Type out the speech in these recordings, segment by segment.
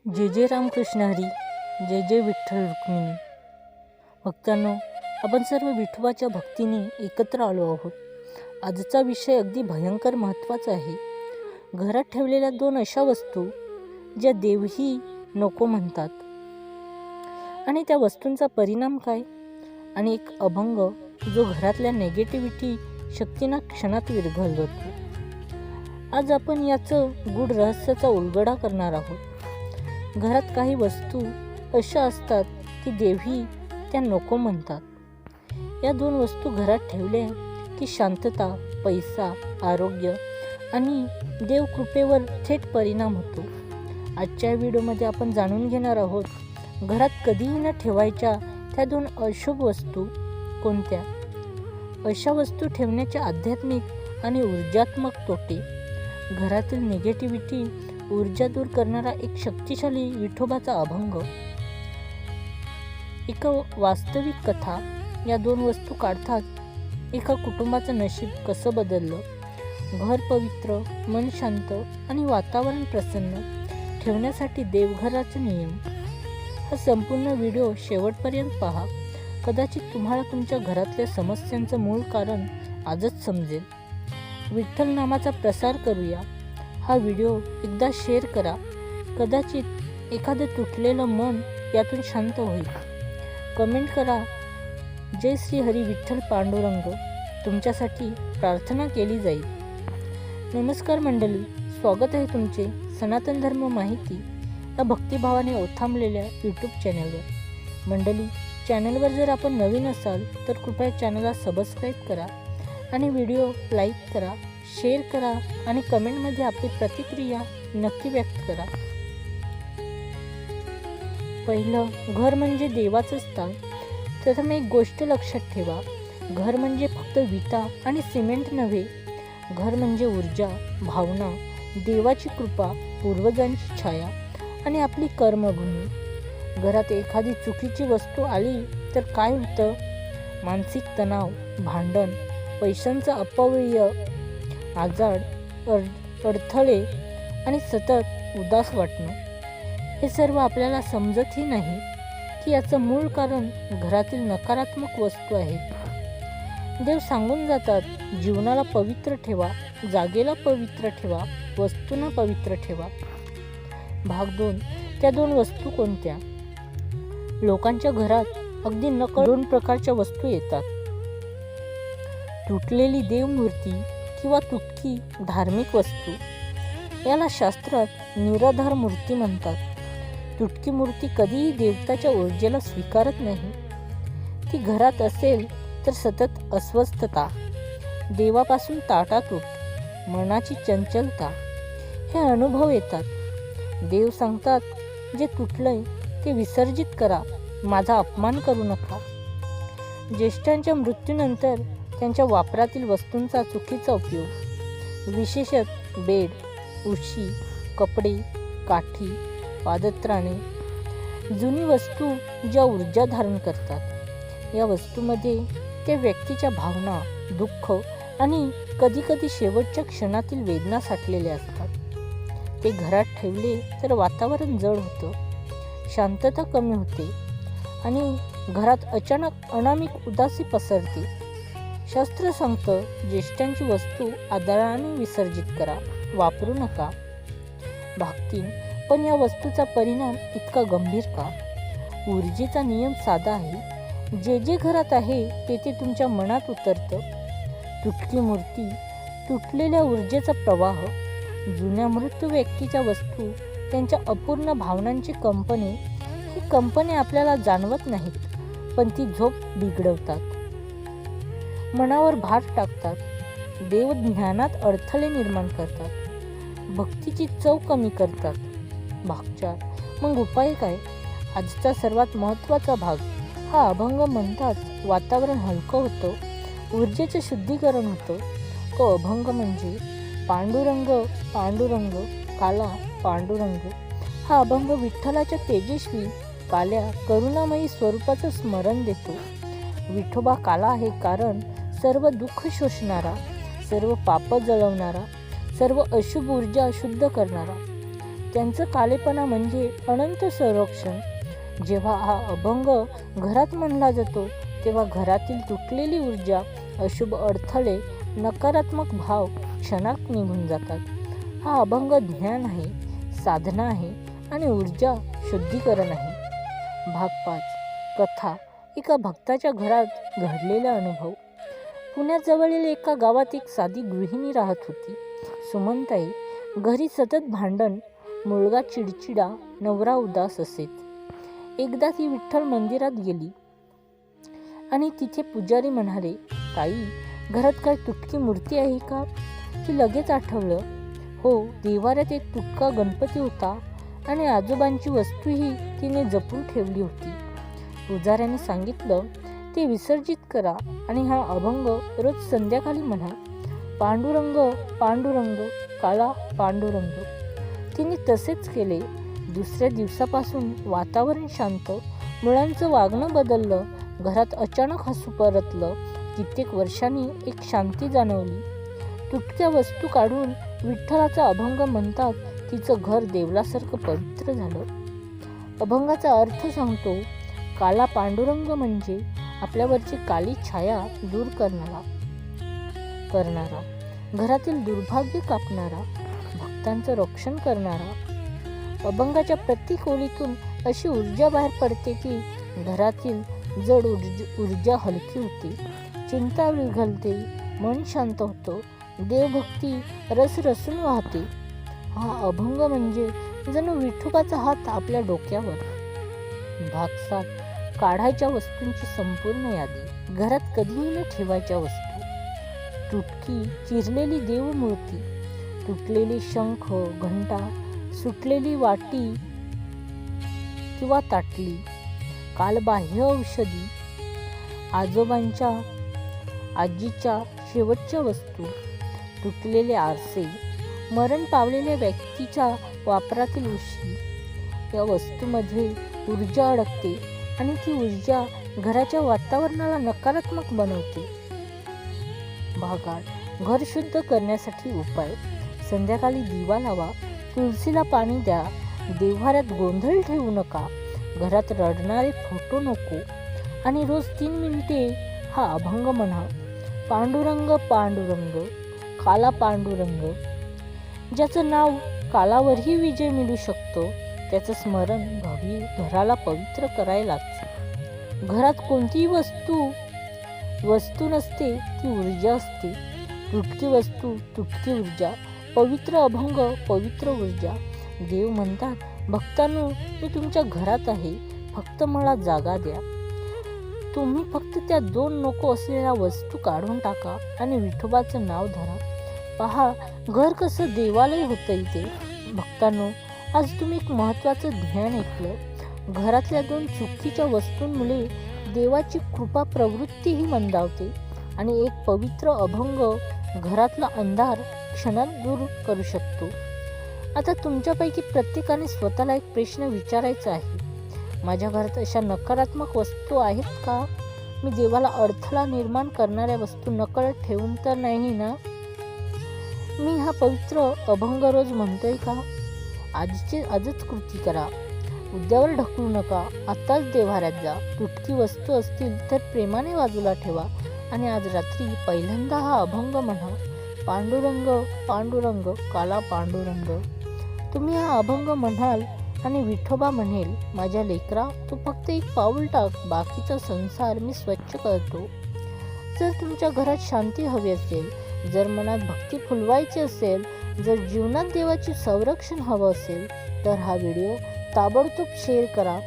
जय जय रामकृष्ण हरी, जय जय विठ्ठल रुक्मिणी. भक्तांनो, आपण सर्व विठोबाच्या भक्तीने एकत्र आलो आहोत. आजचा विषय अगदी भयंकर महत्त्वाचा आहे. घरात ठेवलेल्या 2 अशा वस्तू ज्या देवही नको म्हणतात, आणि त्या वस्तूंचा परिणाम काय, आणि एक अभंग जो घरातल्या नेगेटिव्हिटी शक्तींना क्षणात विरघळवतो. आज आपण याचं गूढ रहस्याचा उलगडा करणार आहोत. घरात काही वस्तू अशा असतात की देवही त्या नको म्हणतात. या 2 वस्तू घरात ठेवल्या की शांतता, पैसा, आरोग्य आणि देवकृपेवर थेट परिणाम होतो. आजच्या व्हिडिओमध्ये आपण जाणून घेणार आहोत घरात कधीही न ठेवायच्या त्या 2 अशुभ वस्तू कोणत्या. अशा वस्तू ठेवण्याचे आध्यात्मिक आणि ऊर्जात्मक तोटे. घरातील निगेटिव्हिटी ऊर्जा दूर करणारा एक शक्तिशाली विठोबाचा अभंग. एका वास्तविक कथा या 2 वस्तू काढतात एका कुटुंबाचं नशीब कसं बदललं. घर पवित्र, मन शांत आणि वातावरण प्रसन्न ठेवण्यासाठी देवघराचे नियम. हा संपूर्ण व्हिडिओ शेवटपर्यंत पहा. कदाचित तुम्हाला तुमच्या घरातल्या समस्यांचं मूळ कारण आजच समजेल. विठ्ठल नामाचा प्रसार करूया. हा व्हिडिओ एकदा शेअर करा. कदाचित एखादं तुटलेलं मन यातून शांत होईल. कमेंट करा, जय श्री हरी विठ्ठल पांडुरंग. तुमच्यासाठी प्रार्थना केली जाईल. नमस्कार मंडळी, स्वागत आहे तुमचे सनातन धर्म माहिती या भक्तिभावाने ओथांबलेल्या यूट्यूब चॅनलवर. मंडळी, चॅनलवर जर आपण नवीन असाल तर कृपया चॅनलला सबस्क्राईब करा आणि व्हिडिओ लाईक करा, शेअर करा आणि कमेंटमध्ये आपली प्रतिक्रिया नक्की व्यक्त करा. पहिलं, घर म्हणजे देवाचं स्थान. प्रथम एक गोष्ट लक्षात ठेवा, घर म्हणजे फक्त विटा आणि सिमेंट नव्हे. घर म्हणजे ऊर्जा, भावना, देवाची कृपा, पूर्वजांची छाया आणि आपली कर्मभूमी. घरात एखादी चुकीची वस्तू आली तर काय होतं? मानसिक तणाव, भांडण, पैशांचा अपव्यय, आजार, अडथळे आणि सतत उदास वाटणं. हे सर्व आपल्याला समजतही नाही की याचं मूळ कारण घरातील नकारात्मक वस्तू आहेत. देव सांगून जातात, जीवनाला पवित्र ठेवा, जागेला पवित्र ठेवा, वस्तूंना पवित्र ठेवा. भाग 2, त्या 2 वस्तू कोणत्या. लोकांच्या घरात अगदी नकळत 2 प्रकारच्या वस्तू येतात. तुटलेली देवमूर्ती किंवा तुटकी धार्मिक वस्तू. याला शास्त्रात निराधार मूर्ती म्हणतात. तुटकी मूर्ती कधीही देवताच्या ऊर्जेला स्वीकारत नाही. ती घरात असेल तर सतत अस्वस्थता, देवापासून ताटातूट, मनाची चंचलता हे अनुभव येतात. देव सांगतात, जे तुटलंय ते विसर्जित करा, माझा अपमान करू नका. ज्येष्ठांच्या मृत्यूनंतर त्यांच्या वापरातील वस्तूंचा चुकीचा उपयोग, विशेषतः बेड, उशी, कपडे, काठी, पादत्राणे, जुनी वस्तू ज्या ऊर्जा धारण करतात. या वस्तूमध्ये त्या व्यक्तीच्या भावना, दुःख आणि कधीकधी शेवटच्या क्षणातील वेदना साठलेल्या असतात. ते घरात ठेवले तर वातावरण जड होतं, शांतता कमी होते आणि घरात अचानक अनामिक उदासी पसरते. शास्त्र सांगतं, ज्येष्ठांची वस्तू आदराने विसर्जित करा, वापरू नका. भाग 3, पण या वस्तूचा परिणाम इतका गंभीर का. ऊर्जेचा नियम साधा आहे. जे जे घरात आहे ते ते तुमच्या मनात उतरतं. तुटकी मूर्ती, तुटलेल्या ऊर्जेचा प्रवाह, जुन्या मृत व्यक्तीच्या वस्तू, त्यांच्या अपूर्ण भावनांची कंपने. ही कंपने आपल्याला जाणवत नाहीत, पण ती झोप बिघडवतात, मनावर भार टाकतात, देव ज्ञानात अडथळे निर्माण करतात, भक्तीची चव कमी करतात. भाग 4, मग उपाय काय. आजचा सर्वात महत्त्वाचा भाग. हा अभंग म्हणतात वातावरण हलकं होतं, ऊर्जेचं शुद्धीकरण होतं. तो अभंग म्हणजे पांडुरंग पांडुरंग काला पांडुरंग. हा अभंग विठ्ठलाच्या तेजस्वी, काल्या, करुणामयी स्वरूपाचं स्मरण देतो. विठोबा काला आहे कारण सर्व दुःख शोषणारा, सर्व पाप जळवणारा, सर्व अशुभ ऊर्जा शुद्ध करणारा. त्यांचं कालेपणा म्हणजे अनंत संरक्षण. जेव्हा हा अभंग घरात म्हणला जातो तेव्हा घरातील तुटलेली ऊर्जा, अशुभ अडथळे, नकारात्मक भाव क्षणात निघून जातात. हा अभंग ज्ञान आहे, साधना आहे आणि ऊर्जा शुद्धीकरण आहे. भाग 5. कथा. एका भक्ताच्या घरात घडलेला अनुभव. पुण्याजवळील एका गावात एक साधी गृहिणी राहत होती, सुमनताई. घरी सतत भांडण, मुलगा चिडचिडा, नवरा उदास असेच. एकदा ती विठ्ठल मंदिरात गेली आणि तिथे पुजारी म्हणाले, ताई, घरात काय तुटकी मूर्ती आहे का? ती लगेच आठवलं, हो, देवाऱ्यात एक तुटका गणपती होता आणि आजोबांची वस्तूही तिने जपून ठेवली होती. पुजाऱ्याने सांगितलं, ते विसर्जित करा आणि हा अभंग रोज संध्याकाळी म्हणा. पांडुरंग पांडुरंग काला पांडुरंग. तिने तसेच केले. दुसऱ्या दिवसापासून वातावरण शांत, मुलांचं वागणं बदललं, घरात अचानक हसू परतलं. कित्येक वर्षांनी एक शांती जाणवली. तुटक्या वस्तू काढून विठ्ठलाचा अभंग म्हणतात तिचं घर देवलासारखं पवित्र झालं. अभंगाचा अर्थ सांगतो, काला पांडुरंग म्हणजे आपल्यावरची काली छाया दूर करणारा, घरातील दुर्भाग्य कापणारा, भक्तांचं रक्षण करणारा. अभंगाच्या प्रत्येक ओळीतून अशी ऊर्जा बाहेर पडते की घरातील जड ऊर्जा हलकी होते, चिंता विरघळते, मन शांत होतं, देवभक्ती रसरसून वाहते. हा अभंग म्हणजे जणू विठोबाचा हात आपल्या डोक्यावर. भाग 7. काढायच्या वस्तूंची संपूर्ण यादी. घरात कधीही न ठेवायच्या वस्तू. तुटकी चिरलेली देवमूर्ती, तुटलेली शंख, घंटा, सुटलेली वाटी किंवा ताटली, कालबाह्य औषधी, आजोबांच्या आजीच्या शेवटच्या वस्तू, तुटलेले आरसे, मरण पावलेल्या व्यक्तीच्या वापरातील उशी. या वस्तूमध्ये ऊर्जा अडकते आणि ती ऊर्जा घराच्या वातावरणाला नकारात्मक बनवते. भाग 8. घर शुद्ध करण्यासाठी उपाय. संध्याकाळी दिवा लावा, तुळशीला पाणी द्या, देव्हाऱ्यात गोंधळ ठेवू नका, घरात रडणारे फोटो नको आणि रोज 3 मिनिटे हा अभंग म्हणा. पांडुरंग पांडुरंग काला पांडुरंग. ज्याचं नाव कालावरही विजय मिळू शकतो, त्याचं स्मरण घराला पवित्र करायलाच. घरात कोणतीही वस्तू नसते, ती ऊर्जा असते. तुटकी वस्तू, तुटकी ऊर्जा. पवित्र अभंग, पवित्र ऊर्जा. देव म्हणतात, भक्तांनो, मी तुमच्या घरात आहे, फक्त मला जागा द्या. तुम्ही फक्त त्या 2 नको असलेल्या वस्तू काढून टाका आणि विठोबाचं नाव धरा. पहा, घर कसं देवालय होतं इथे. भक्तांनो, आज तुम्ही एक महत्त्वाचं ध्यान ऐकलं. घरातल्या 2 चुकीच्या वस्तूंमुळे देवाची कृपा प्रवृत्तीही मंदावते आणि एक पवित्र अभंग घरातला अंधार क्षणात दूर करू शकतो. आता तुमच्यापैकी प्रत्येकाने स्वतःला एक प्रश्न विचारायचा आहे, माझ्या घरात अशा नकारात्मक वस्तू आहेत का? मी देवाला अडथळा निर्माण करणाऱ्या वस्तू नकळत ठेवून तर नाही ना? मी हा पवित्र अभंग रोज म्हणतोय का? आजच कृती करा. उद्यावर ढकलू नका. आत्ताच देव्हाऱ्यात जा. तुटकी वस्तू असतील तर प्रेमाने बाजूला ठेवा आणि आज रात्री पहिल्यांदा हा अभंग म्हणा. पांडुरंग पांडुरंग काला पांडुरंग. तुम्ही हा अभंग म्हणाल आणि विठोबा म्हणेल, माझ्या लेकरा, तू फक्त एक पाऊल टाक, बाकीचा संसार मी स्वच्छ करतो. जर तुमच्या घरात शांती हवी असेल, जर मनात भक्ती फुलवायची असेल, जर जीवनात देवाचे संरक्षण हवं असेल, तर हा व्हिडिओ ताबडतोब शेअर करा.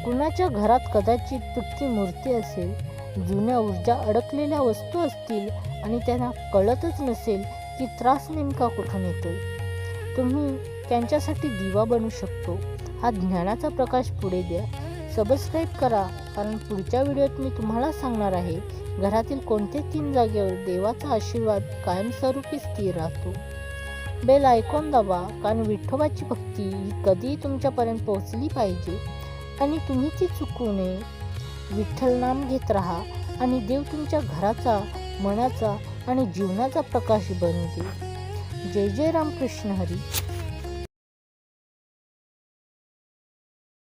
कुणाच्या घरात कदाचित तुटकी मूर्ती असेल, जुन्या ऊर्जा अडकलेल्या वस्तू असतील आणि त्यांना कळतच नसेल की त्रास नेमका कुठून येतोय. तुम्ही त्यांच्यासाठी दिवा बनू शकतो. हा ज्ञानाचा प्रकाश पुढे द्या. सबस्क्राईब करा, कारण पुढच्या व्हिडिओत मी तुम्हाला सांगणार आहे घरातील कोणते 3 जागेवर देवाचा आशीर्वाद कायमस्वरूपी स्थिर राहतो. बेल आयकॉन दाबा, कारण विठोबाची भक्ती ही कधीही तुमच्यापर्यंत पोहोचली पाहिजे आणि तुम्ही ती चुकू नये. विठ्ठल नाम घेत राहा आणि देव तुमच्या घराचा, मनाचा आणि जीवनाचा प्रकाश बनू दे. जय जय रामकृष्ण हरी.